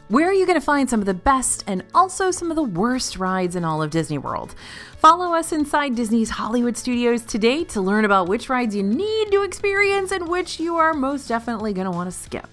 where are you going to find some of the best and also some of the worst rides in all of Disney World. Follow us inside Disney's Hollywood Studios today to learn about which rides you need to experience and which you are most definitely going to want to skip.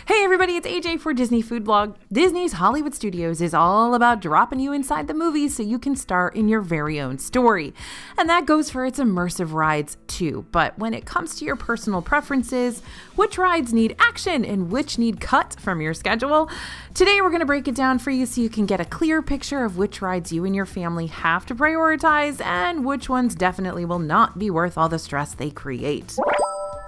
Hey everybody, it's AJ for Disney Food Blog. Disney's Hollywood Studios is all about dropping you inside the movies so you can star in your very own story. And that goes for its immersive rides too. But when it comes to your personal preferences, which rides need action and which need cut from your schedule, today we're going to break it down for you so you can get a clear picture of which rides you and your family have to prioritize and which ones definitely will not be worth all the stress they create.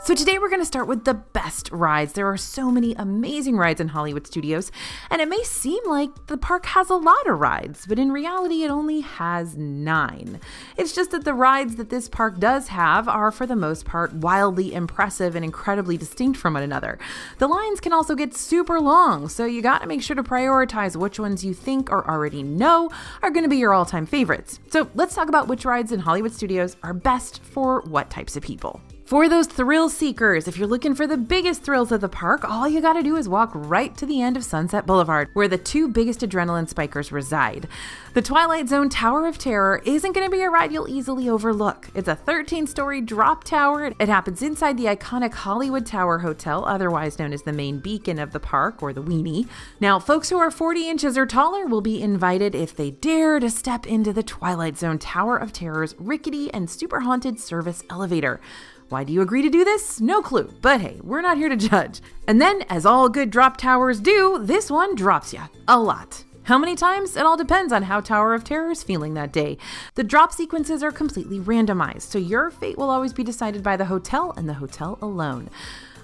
So today we're going to start with the best rides. There are so many amazing rides in Hollywood Studios, and it may seem like the park has a lot of rides, but in reality it only has 9. It's just that the rides that this park does have are for the most part wildly impressive and incredibly distinct from one another. The lines can also get super long, so you got to make sure to prioritize which ones you think or already know are going to be your all-time favorites. So let's talk about which rides in Hollywood Studios are best for what types of people. For those thrill seekers, if you're looking for the biggest thrills of the park, all you gotta do is walk right to the end of Sunset Boulevard, where the 2 biggest adrenaline spikers reside. The Twilight Zone Tower of Terror isn't gonna be a ride you'll easily overlook. It's a 13-story drop tower. It happens inside the iconic Hollywood Tower Hotel, otherwise known as the main beacon of the park, or the Weenie. Now, folks who are 40 inches or taller will be invited if they dare to step into the Twilight Zone Tower of Terror's rickety and super haunted service elevator. Why do you agree to do this? No clue, but hey, we're not here to judge. And then, as all good drop towers do, this one drops ya a lot. How many times? It all depends on how Tower of Terror is feeling that day. The drop sequences are completely randomized, so your fate will always be decided by the hotel and the hotel alone.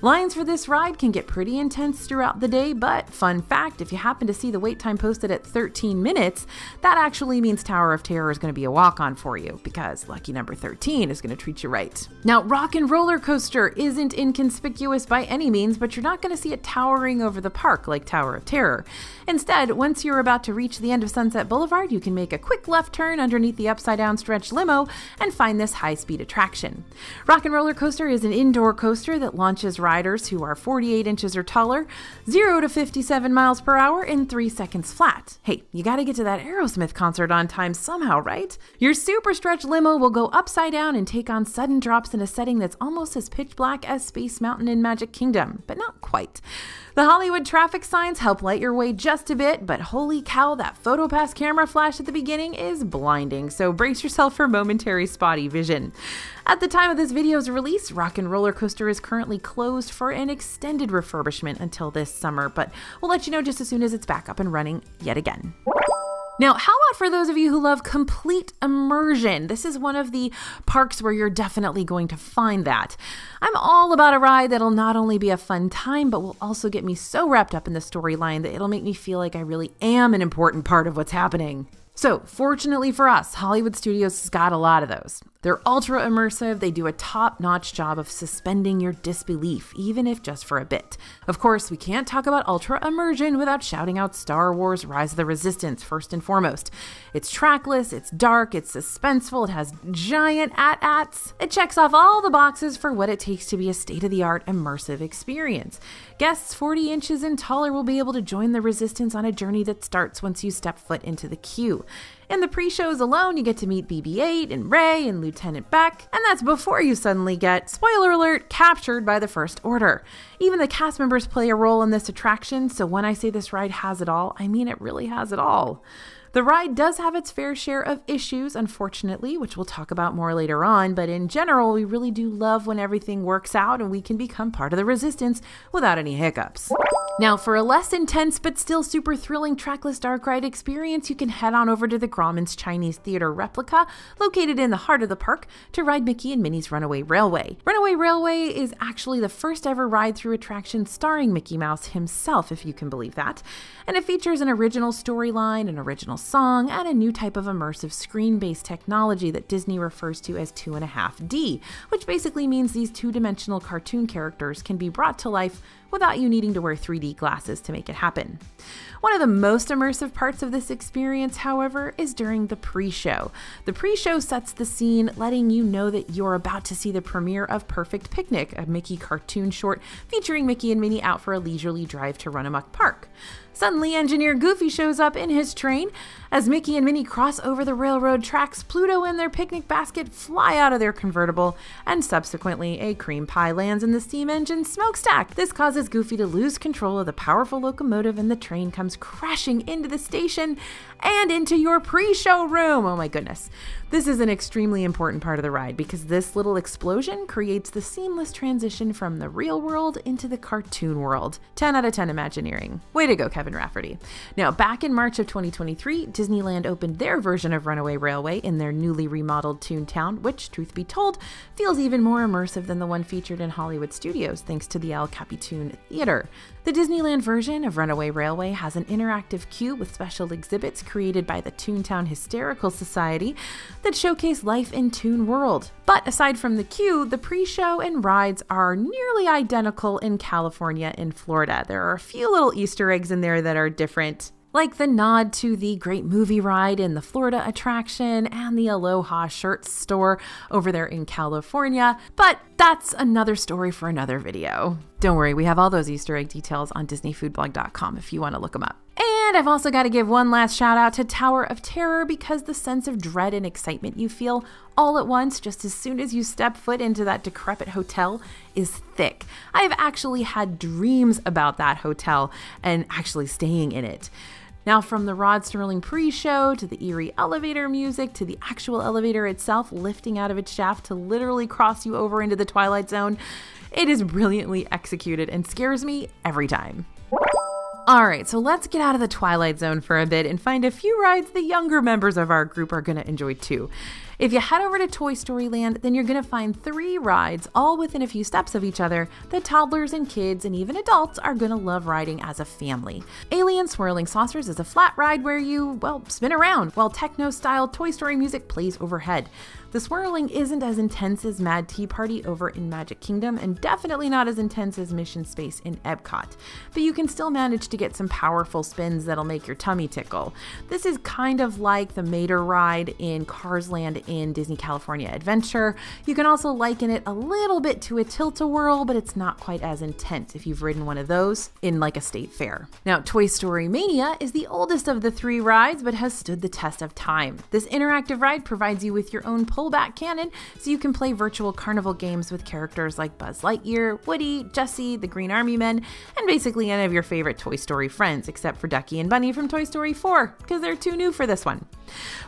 Lines for this ride can get pretty intense throughout the day, but fun fact, if you happen to see the wait time posted at 13 minutes, that actually means Tower of Terror is going to be a walk-on for you, because lucky number 13 is going to treat you right. Now, Rock and Roller Coaster isn't inconspicuous by any means, but you're not going to see it towering over the park like Tower of Terror. Instead, once you're about to reach the end of Sunset Boulevard, you can make a quick left turn underneath the upside-down stretch limo and find this high-speed attraction. Rock and Roller Coaster is an indoor coaster that launches riders who are 48 inches or taller, 0 to 57 miles per hour in 3 seconds flat. Hey, you gotta get to that Aerosmith concert on time somehow, right? Your super stretch limo will go upside down and take on sudden drops in a setting that's almost as pitch black as Space Mountain in Magic Kingdom, but not quite. The Hollywood traffic signs help light your way just a bit, but holy cow, that PhotoPass camera flash at the beginning is blinding, so brace yourself for momentary spotty vision. At the time of this video's release, Rock and Roller Coaster is currently closed for an extended refurbishment until this summer, but we'll let you know just as soon as it's back up and running yet again. Now, how about for those of you who love complete immersion? This is one of the parks where you're definitely going to find that. I'm all about a ride that'll not only be a fun time, but will also get me so wrapped up in the storyline that it'll make me feel like I really am an important part of what's happening. So, fortunately for us, Hollywood Studios has got a lot of those. They're ultra immersive, they do a top-notch job of suspending your disbelief, even if just for a bit. Of course, we can't talk about ultra immersion without shouting out Star Wars Rise of the Resistance first and foremost. It's trackless, it's dark, it's suspenseful, it has giant AT-ATs. It checks off all the boxes for what it takes to be a state-of-the-art immersive experience. Guests 40 inches and taller will be able to join the Resistance on a journey that starts once you step foot into the queue. In the pre-shows alone, you get to meet BB-8 and Rey and Lieutenant Beck, and that's before you suddenly get, spoiler alert, captured by the First Order. Even the cast members play a role in this attraction, so when I say this ride has it all, I mean it really has it all. The ride does have its fair share of issues, unfortunately, which we'll talk about more later on, but in general, we really do love when everything works out and we can become part of the Resistance without any hiccups. Now, for a less intense but still super thrilling trackless dark ride experience, you can head on over to the Grauman's Chinese Theater replica, located in the heart of the park, to ride Mickey and Minnie's Runaway Railway. Runaway Railway is actually the first ever ride-through attraction starring Mickey Mouse himself, if you can believe that, and it features an original storyline, an original song, and a new type of immersive screen-based technology that Disney refers to as 2.5D, which basically means these two-dimensional cartoon characters can be brought to life without you needing to wear 3D glasses to make it happen. One of the most immersive parts of this experience, however, is during the pre-show. The pre-show sets the scene, letting you know that you're about to see the premiere of Perfect Picnic, a Mickey cartoon short featuring Mickey and Minnie out for a leisurely drive to Runamuck Park. Suddenly, Engineer Goofy shows up in his train. As Mickey and Minnie cross over the railroad tracks, Pluto and their picnic basket fly out of their convertible, and subsequently a cream pie lands in the steam engine smokestack. This causes Goofy to lose control of the powerful locomotive, and the train comes crashing into the station and into your pre-show room. Oh my goodness. This is an extremely important part of the ride because this little explosion creates the seamless transition from the real world into the cartoon world. 10 out of 10 Imagineering. Way to go, Kevin Rafferty. Now, back in March of 2023, Disneyland opened their version of Runaway Railway in their newly remodeled Toontown, which, truth be told, feels even more immersive than the one featured in Hollywood Studios thanks to the El Capitan Theater. The Disneyland version of Runaway Railway has an interactive queue with special exhibits created by the Toontown Hysterical Society that showcase life in Toon World. But aside from the queue, the pre-show and rides are nearly identical in California and Florida. There are a few little Easter eggs in there that are different, like the nod to the Great Movie Ride in the Florida attraction and the Aloha Shirts store over there in California, but that's another story for another video. Don't worry, we have all those Easter egg details on DisneyFoodblog.com if you want to look them up. And I've also got to give one last shout out to Tower of Terror because the sense of dread and excitement you feel all at once just as soon as you step foot into that decrepit hotel is thick. I've actually had dreams about that hotel and actually staying in it. Now, from the Rod Serling pre-show to the eerie elevator music to the actual elevator itself lifting out of its shaft to literally cross you over into the Twilight Zone, it is brilliantly executed and scares me every time. Alright, so let's get out of the Twilight Zone for a bit and find a few rides the younger members of our group are going to enjoy too. If you head over to Toy Story Land, then you're going to find 3 rides, all within a few steps of each other, that toddlers and kids and even adults are going to love riding as a family. Alien Swirling Saucers is a flat ride where you, well, spin around while techno-style Toy Story music plays overhead. The swirling isn't as intense as Mad Tea Party over in Magic Kingdom and definitely not as intense as Mission Space in Epcot, but you can still manage to get some powerful spins that'll make your tummy tickle. This is kind of like the Mater ride in Cars Land in Disney California Adventure. You can also liken it a little bit to a Tilt-A-Whirl, but it's not quite as intense if you've ridden one of those in like a state fair. Now, Toy Story Mania is the oldest of the 3 rides, but has stood the test of time. This interactive ride provides you with your own pullback cannon, so you can play virtual carnival games with characters like Buzz Lightyear, Woody, Jessie, the Green Army Men, and basically any of your favorite Toy Story friends, except for Ducky and Bunny from Toy Story 4, because they're too new for this one.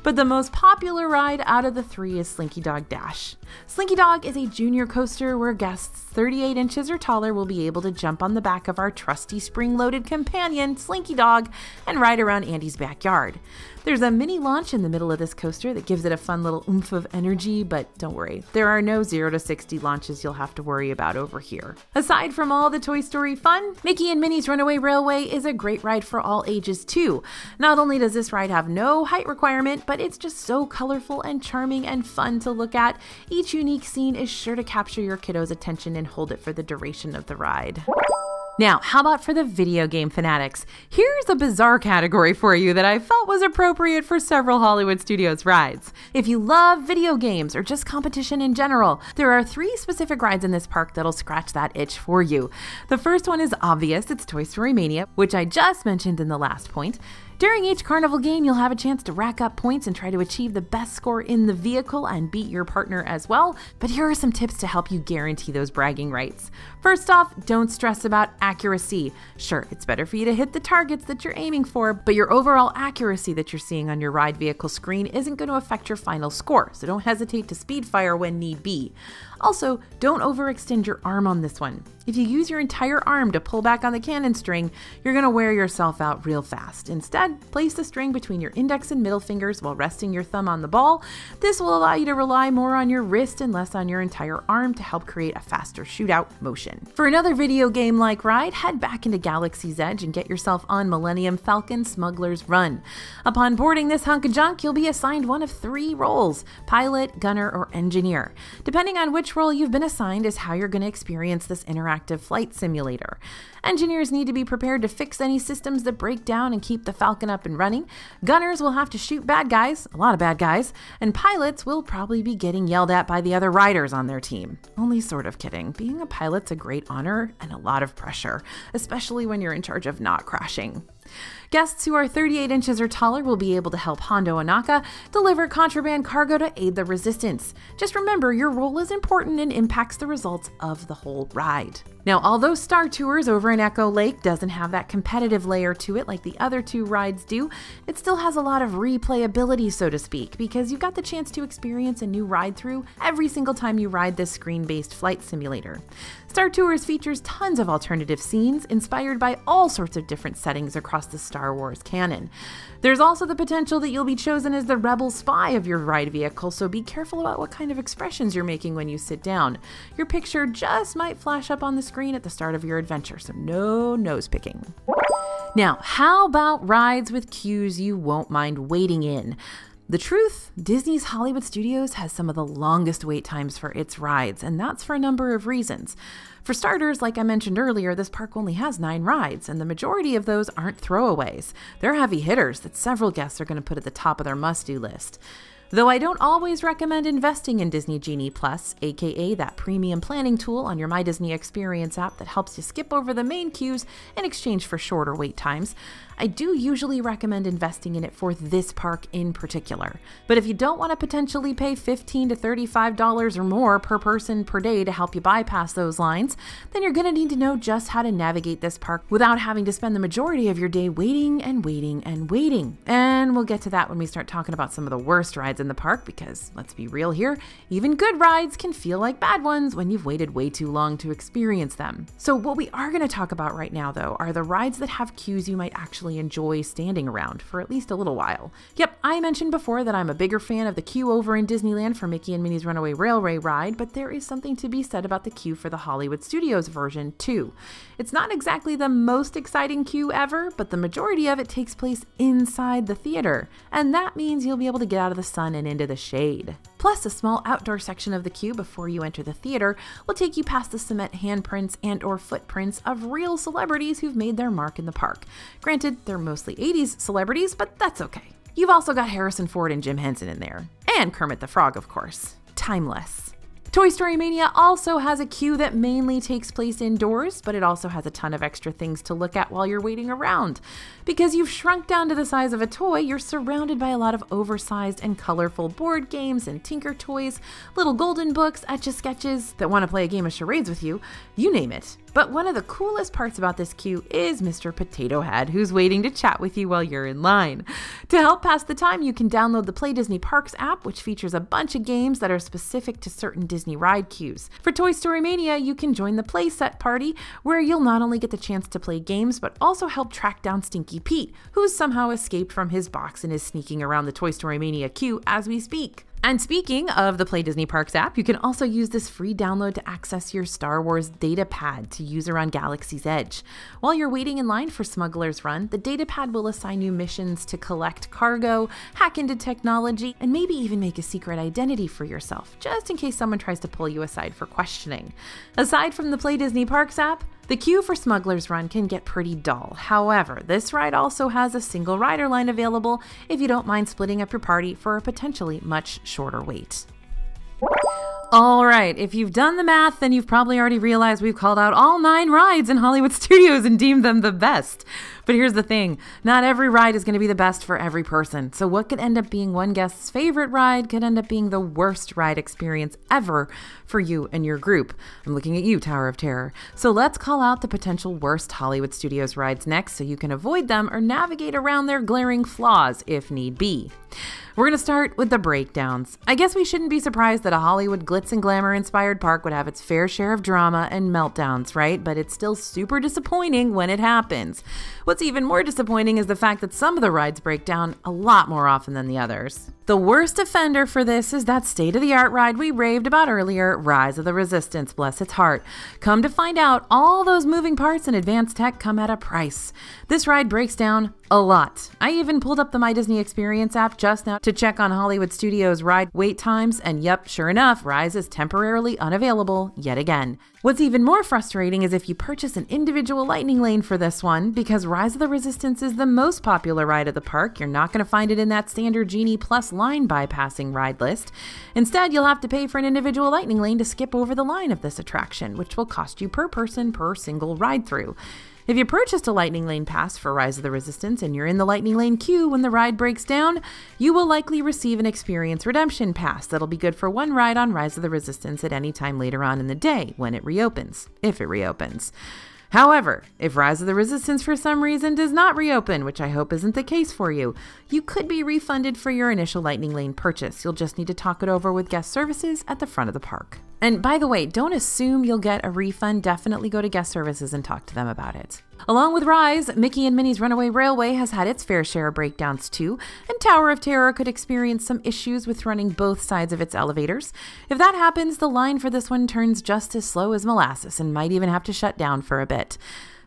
But the most popular ride out of the 3 is Slinky Dog Dash. Slinky Dog is a junior coaster where guests 38 inches or taller will be able to jump on the back of our trusty spring-loaded companion, Slinky Dog, and ride around Andy's backyard. There's a mini launch in the middle of this coaster that gives it a fun little oomph of energy, but don't worry, there are no 0 to 60 launches you'll have to worry about over here. Aside from all the Toy Story fun, Mickey and Minnie's Runaway Railway is a great ride for all ages too. Not only does this ride have no height requirement, but it's just so colorful and charming and fun to look at. Each unique scene is sure to capture your kiddo's attention and hold it for the duration of the ride. Now, how about for the video game fanatics? Here's a bizarre category for you that I felt was appropriate for several Hollywood Studios rides. If you love video games or just competition in general, there are 3 specific rides in this park that'll scratch that itch for you. The first one is obvious, it's Toy Story Mania, which I just mentioned in the last point. During each carnival game, you'll have a chance to rack up points and try to achieve the best score in the vehicle and beat your partner as well, but here are some tips to help you guarantee those bragging rights. First off, don't stress about accuracy. Sure, it's better for you to hit the targets that you're aiming for, but your overall accuracy that you're seeing on your ride vehicle screen isn't going to affect your final score, so don't hesitate to speed fire when need be. Also, don't overextend your arm on this one. If you use your entire arm to pull back on the cannon string, you're going to wear yourself out real fast. Instead, Instead, place the string between your index and middle fingers while resting your thumb on the ball. This will allow you to rely more on your wrist and less on your entire arm to help create a faster shootout motion. For another video game-like ride, head back into Galaxy's Edge and get yourself on Millennium Falcon Smuggler's Run. Upon boarding this hunk of junk, you'll be assigned one of 3 roles: pilot, gunner, or engineer. Depending on which role you've been assigned is how you're going to experience this interactive flight simulator. Engineers need to be prepared to fix any systems that break down and keep the Falcon up and running. Gunners will have to shoot bad guys, a lot of bad guys, and pilots will probably be getting yelled at by the other riders on their team. Only sort of kidding. Being a pilot's a great honor and a lot of pressure, especially when you're in charge of not crashing. Guests who are 38 inches or taller will be able to help Hondo Ohnaka deliver contraband cargo to aid the resistance. Just remember, your role is important and impacts the results of the whole ride. Now, although Star Tours over in Echo Lake doesn't have that competitive layer to it like the other 2 rides do, it still has a lot of replayability, so to speak, because you've got the chance to experience a new ride-through every single time you ride this screen-based flight simulator. Star Tours features tons of alternative scenes inspired by all sorts of different settings across the Star Wars canon. There's also the potential that you'll be chosen as the rebel spy of your ride vehicle, so be careful about what kind of expressions you're making when you sit down. Your picture just might flash up on the screen at the start of your adventure, so no nose picking. Now, how about rides with queues you won't mind waiting in? The truth, Disney's Hollywood Studios has some of the longest wait times for its rides, and that's for a number of reasons. For starters, like I mentioned earlier, this park only has 9 rides, and the majority of those aren't throwaways. They're heavy hitters that several guests are going to put at the top of their must-do list. Though I don't always recommend investing in Disney Genie Plus, aka that premium planning tool on your My Disney Experience app that helps you skip over the main queues in exchange for shorter wait times, I do usually recommend investing in it for this park in particular. But if you don't want to potentially pay $15 to $35 or more per person per day to help you bypass those lines, then you're going to need to know just how to navigate this park without having to spend the majority of your day waiting and waiting and waiting. And we'll get to that when we start talking about some of the worst rides in the park, because let's be real here, even good rides can feel like bad ones when you've waited way too long to experience them. So what we are going to talk about right now, though, are the rides that have queues you might actually enjoy standing around for at least a little while. Yep, I mentioned before that I'm a bigger fan of the queue over in Disneyland for Mickey and Minnie's Runaway Railway ride, but there is something to be said about the queue for the Hollywood Studios version too. It's not exactly the most exciting queue ever, but the majority of it takes place inside the theater, and that means you'll be able to get out of the sun and into the shade. Plus, a small outdoor section of the queue before you enter the theater will take you past the cement handprints and/or footprints of real celebrities who've made their mark in the park. Granted, they're mostly 80s celebrities, but that's okay. You've also got Harrison Ford and Jim Henson in there. And Kermit the Frog, of course. Timeless. Toy Story Mania also has a queue that mainly takes place indoors, but it also has a ton of extra things to look at while you're waiting around. Because you've shrunk down to the size of a toy, you're surrounded by a lot of oversized and colorful board games and Tinker toys, little golden books, etch-a-sketches that want to play a game of charades with you, you name it. But one of the coolest parts about this queue is Mr. Potato Head, who's waiting to chat with you while you're in line. To help pass the time, you can download the Play Disney Parks app, which features a bunch of games that are specific to certain Disney ride queues. For Toy Story Mania, you can join the Play Set Party, where you'll not only get the chance to play games, but also help track down Stinky Pete, who's somehow escaped from his box and is sneaking around the Toy Story Mania queue as we speak. And speaking of the Play Disney Parks app, you can also use this free download to access your Star Wars data pad to use around Galaxy's Edge. While you're waiting in line for Smuggler's Run, the data pad will assign you missions to collect cargo, hack into technology, and maybe even make a secret identity for yourself, just in case someone tries to pull you aside for questioning. Aside from the Play Disney Parks app, the queue for Smuggler's Run can get pretty dull. However, this ride also has a single rider line available if you don't mind splitting up your party for a potentially much shorter wait. All right, if you've done the math, then you've probably already realized we've called out all 9 rides in Hollywood Studios and deemed them the best. But here's the thing, not every ride is going to be the best for every person. So what could end up being one guest's favorite ride could end up being the worst ride experience ever for you and your group. I'm looking at you, Tower of Terror. So let's call out the potential worst Hollywood Studios rides next so you can avoid them or navigate around their glaring flaws if need be. We're going to start with the breakdowns. I guess we shouldn't be surprised that a Hollywood glitz and glamour inspired park would have its fair share of drama and meltdowns, right? But it's still super disappointing when it happens. What's even more disappointing is the fact that some of the rides break down a lot more often than the others. The worst offender for this is that state-of-the-art ride we raved about earlier, Rise of the Resistance, bless its heart. Come to find out, all those moving parts and advanced tech come at a price. This ride breaks down a lot. I even pulled up the My Disney Experience app just now to check on Hollywood Studios ride wait times, and yep, sure enough, Rise is temporarily unavailable yet again. What's even more frustrating is if you purchase an individual lightning lane for this one, because Rise of the Resistance is the most popular ride at the park, you're not going to find it in that standard Genie Plus line bypassing ride list. Instead, you'll have to pay for an individual lightning lane to skip over the line of this attraction, which will cost you per person per single ride through. If you purchased a Lightning Lane pass for Rise of the Resistance and you're in the Lightning Lane queue when the ride breaks down, you will likely receive an Experience Redemption pass that'll be good for one ride on Rise of the Resistance at any time later on in the day when it reopens, if it reopens. However, if Rise of the Resistance for some reason does not reopen, which I hope isn't the case for you, you could be refunded for your initial Lightning Lane purchase. You'll just need to talk it over with guest services at the front of the park. And by the way, don't assume you'll get a refund. Definitely go to guest services and talk to them about it. Along with Rise, Mickey and Minnie's Runaway Railway has had its fair share of breakdowns too, and Tower of Terror could experience some issues with running both sides of its elevators. If that happens, the line for this one turns just as slow as molasses and might even have to shut down for a bit.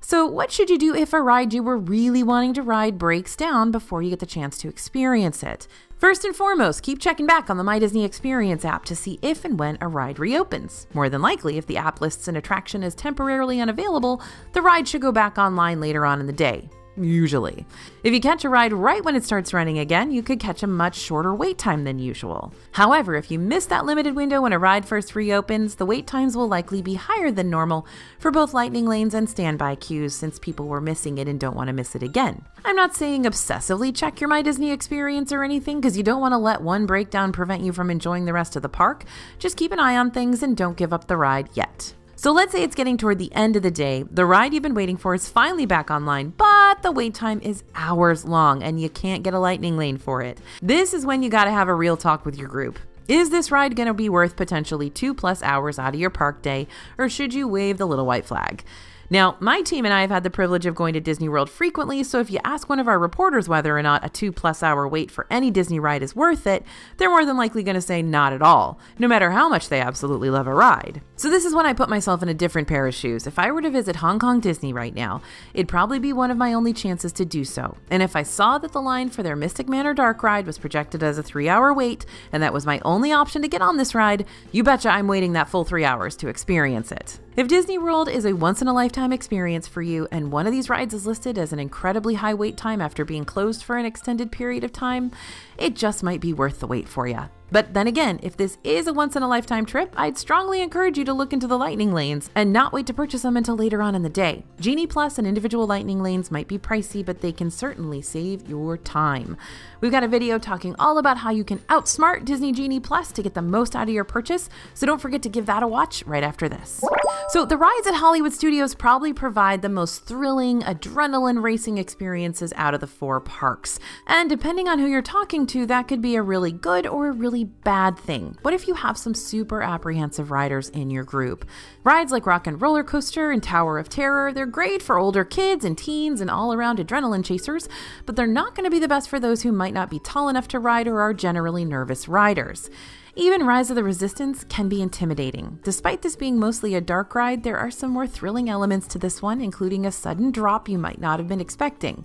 So what should you do if a ride you were really wanting to ride breaks down before you get the chance to experience it? First and foremost, keep checking back on the My Disney Experience app to see if and when a ride reopens. More than likely, if the app lists an attraction as temporarily unavailable, the ride should go back online later on in the day. Usually. If you catch a ride right when it starts running again, you could catch a much shorter wait time than usual. However, if you miss that limited window when a ride first reopens, the wait times will likely be higher than normal for both lightning lanes and standby queues since people were missing it and don't want to miss it again. I'm not saying obsessively check your My Disney Experience or anything because you don't want to let one breakdown prevent you from enjoying the rest of the park. Just keep an eye on things and don't give up the ride yet. So let's say it's getting toward the end of the day, the ride you've been waiting for is finally back online, but the wait time is hours long and you can't get a lightning lane for it. This is when you gotta have a real talk with your group. Is this ride gonna be worth potentially 2+ hours out of your park day, or should you wave the little white flag? Now, my team and I have had the privilege of going to Disney World frequently, so if you ask one of our reporters whether or not a 2+ hour wait for any Disney ride is worth it, they're more than likely going to say not at all, no matter how much they absolutely love a ride. So this is when I put myself in a different pair of shoes. If I were to visit Hong Kong Disney right now, it'd probably be one of my only chances to do so. And if I saw that the line for their Mystic Manor Dark ride was projected as a 3-hour wait, and that was my only option to get on this ride, you betcha I'm waiting that full 3 hours to experience it. If Disney World is a once-in-a-lifetime experience for you and one of these rides is listed as an incredibly high wait time after being closed for an extended period of time, it just might be worth the wait for you. But then again, if this is a once-in-a-lifetime trip, I'd strongly encourage you to look into the lightning lanes and not wait to purchase them until later on in the day. Genie Plus and individual lightning lanes might be pricey, but they can certainly save your time. We've got a video talking all about how you can outsmart Disney Genie Plus to get the most out of your purchase, so don't forget to give that a watch right after this. So the rides at Hollywood Studios probably provide the most thrilling, adrenaline racing experiences out of the 4 parks. And depending on who you're talking to, that could be a really good or a really bad thing. What if you have some super apprehensive riders in your group? Rides like Rock and Roller Coaster and Tower of Terror, they're great for older kids and teens and all-around adrenaline chasers, but they're not going to be the best for those who might not be tall enough to ride or are generally nervous riders. Even Rise of the Resistance can be intimidating. Despite this being mostly a dark ride, there are some more thrilling elements to this one, including a sudden drop you might not have been expecting.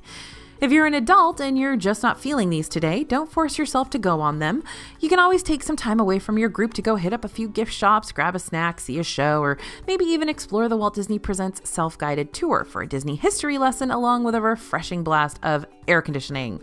If you're an adult and you're just not feeling these today, don't force yourself to go on them. You can always take some time away from your group to go hit up a few gift shops, grab a snack, see a show, or maybe even explore the Walt Disney Presents self-guided tour for a Disney history lesson along with a refreshing blast of air conditioning.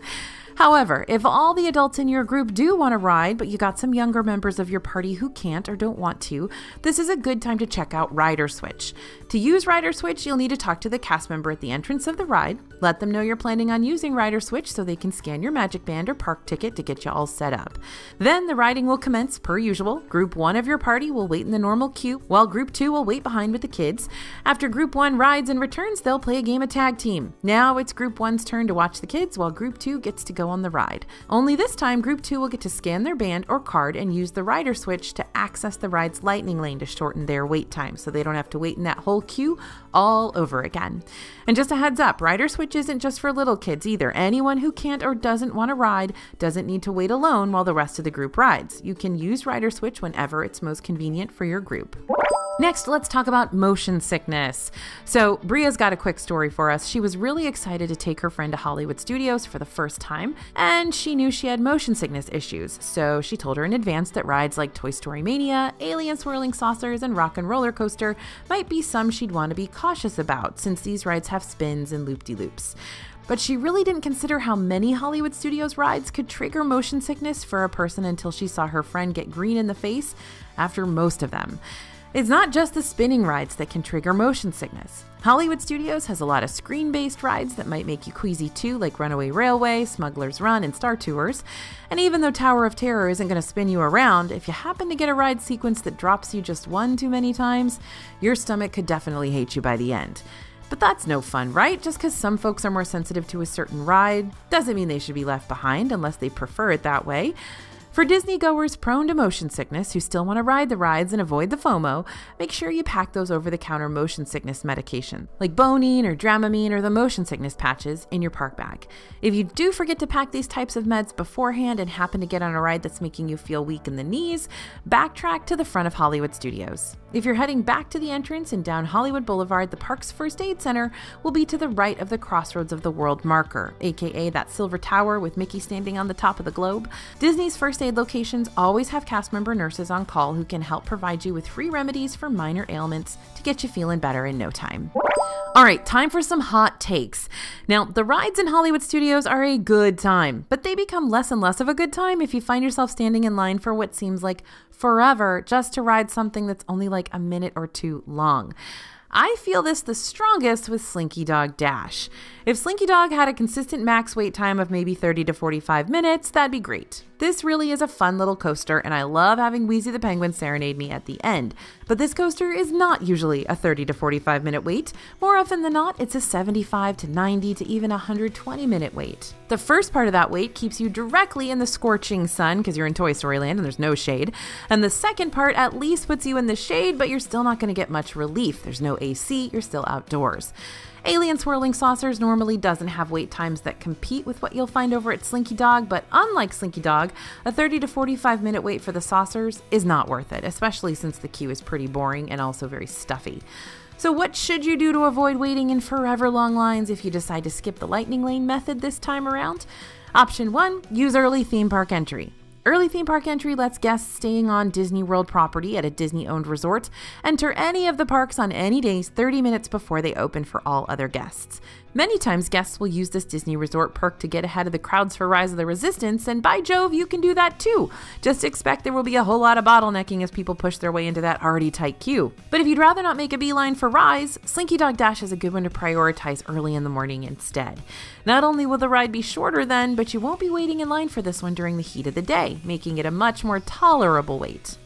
However, if all the adults in your group do want to ride, but you got some younger members of your party who can't or don't want to, this is a good time to check out Rider Switch. To use Rider Switch, you'll need to talk to the cast member at the entrance of the ride, let them know you're planning on using Rider Switch so they can scan your Magic Band or park ticket to get you all set up. Then the riding will commence per usual. Group 1 of your party will wait in the normal queue, while Group 2 will wait behind with the kids. After Group 1 rides and returns, they'll play a game of tag team. Now it's Group 1's turn to watch the kids, while Group 2 gets to go go on the ride. Only this time, Group 2 will get to scan their band or card and use the rider switch to access the ride's lightning lane to shorten their wait time, so they don't have to wait in that whole queue all over again. And just a heads up, rider switch isn't just for little kids either. Anyone who can't or doesn't want to ride doesn't need to wait alone while the rest of the group rides. You can use rider switch whenever it's most convenient for your group. Next, let's talk about motion sickness. So Bria's got a quick story for us. She was really excited to take her friend to Hollywood Studios for the first time, and she knew she had motion sickness issues. So she told her in advance that rides like Toy Story Mania, Alien Swirling Saucers, and Rock and Roller Coaster might be some she'd want to be cautious about, since these rides have spins and loop-de-loops. But she really didn't consider how many Hollywood Studios rides could trigger motion sickness for a person until she saw her friend get green in the face after most of them. It's not just the spinning rides that can trigger motion sickness. Hollywood Studios has a lot of screen-based rides that might make you queasy too, like Runaway Railway, Smuggler's Run, and Star Tours. And even though Tower of Terror isn't going to spin you around, if you happen to get a ride sequence that drops you just one too many times, your stomach could definitely hate you by the end. But that's no fun, right? Just because some folks are more sensitive to a certain ride doesn't mean they should be left behind unless they prefer it that way. For Disney goers prone to motion sickness who still want to ride the rides and avoid the FOMO, make sure you pack those over-the-counter motion sickness medication, like Bonine or Dramamine or the motion sickness patches, in your park bag. If you do forget to pack these types of meds beforehand and happen to get on a ride that's making you feel weak in the knees, backtrack to the front of Hollywood Studios. If you're heading back to the entrance and down Hollywood Boulevard, the park's first aid center will be to the right of the Crossroads of the World marker, aka that silver tower with Mickey standing on the top of the globe. Disney's first aid locations always have cast member nurses on call who can help provide you with free remedies for minor ailments to get you feeling better in no time. All right, time for some hot takes. Now, the rides in Hollywood Studios are a good time, but they become less and less of a good time if you find yourself standing in line for what seems like forever just to ride something that's only like a minute or two long. I feel this the strongest with Slinky Dog Dash. If Slinky Dog had a consistent max wait time of maybe 30 to 45 minutes, that'd be great. This really is a fun little coaster, and I love having Wheezy the Penguin serenade me at the end. But this coaster is not usually a 30 to 45 minute wait. More often than not, it's a 75 to 90 to even 120 minute wait. The first part of that wait keeps you directly in the scorching sun because you're in Toy Story Land and there's no shade. And the second part at least puts you in the shade, but you're still not going to get much relief. There's no AC, you're still outdoors. Alien Swirling Saucers normally doesn't have wait times that compete with what you'll find over at Slinky Dog, but unlike Slinky Dog, a 30 to 45 minute wait for the saucers is not worth it, especially since the queue is pretty boring and also very stuffy. So what should you do to avoid waiting in forever long lines if you decide to skip the lightning lane method this time around? Option 1, use early theme park entry. Early theme park entry lets guests staying on Disney World property at a Disney-owned resort enter any of the parks on any days 30 minutes before they open for all other guests. Many times guests will use this Disney Resort perk to get ahead of the crowds for Rise of the Resistance, and by Jove, you can do that too. Just expect there will be a whole lot of bottlenecking as people push their way into that already tight queue. But if you'd rather not make a beeline for Rise, Slinky Dog Dash is a good one to prioritize early in the morning instead. Not only will the ride be shorter then, but you won't be waiting in line for this one during the heat of the day, making it a much more tolerable wait.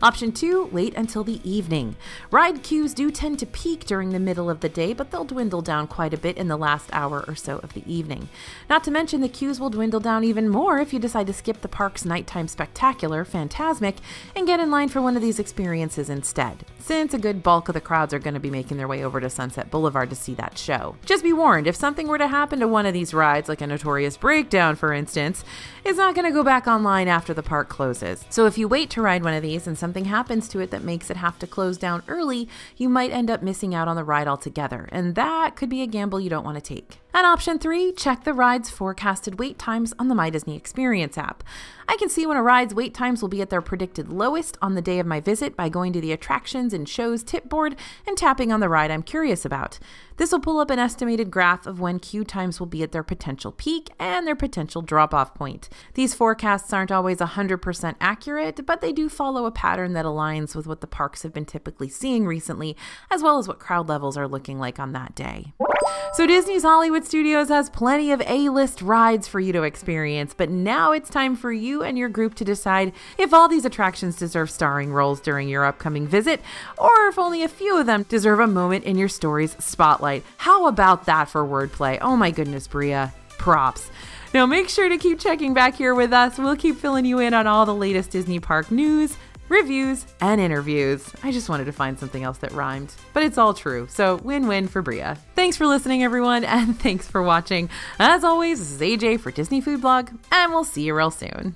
Option 2, wait until the evening. Ride queues do tend to peak during the middle of the day, but they'll dwindle down quite a bit in the last hour or so of the evening. Not to mention the queues will dwindle down even more if you decide to skip the park's nighttime spectacular, Fantasmic, and get in line for one of these experiences instead, since a good bulk of the crowds are going to be making their way over to Sunset Boulevard to see that show. Just be warned, if something were to happen to one of these rides, like a Notorious Breakdown for instance, it's not going to go back online after the park closes. So if you wait to ride one of these and something happens to it that makes it have to close down early, you might end up missing out on the ride altogether, and that could be a gamble you don't want to take. And option 3, check the ride's forecasted wait times on the My Disney Experience app. I can see when a ride's wait times will be at their predicted lowest on the day of my visit by going to the attractions and shows tip board and tapping on the ride I'm curious about. This will pull up an estimated graph of when queue times will be at their potential peak and their potential drop-off point. These forecasts aren't always 100% accurate, but they do follow a pattern that aligns with what the parks have been typically seeing recently, as well as what crowd levels are looking like on that day. So Disney's Hollywood Studios has plenty of A-list rides for you to experience, but now it's time for you and your group to decide if all these attractions deserve starring roles during your upcoming visit, or if only a few of them deserve a moment in your story's spotlight. How about that for wordplay? Oh my goodness, Bria. Props. Now make sure to keep checking back here with us. We'll keep filling you in on all the latest Disney park news, reviews, and interviews. I just wanted to find something else that rhymed, but it's all true. So win-win for Bria. Thanks for listening, everyone, and thanks for watching. As always, this is AJ for Disney Food Blog, and we'll see you real soon.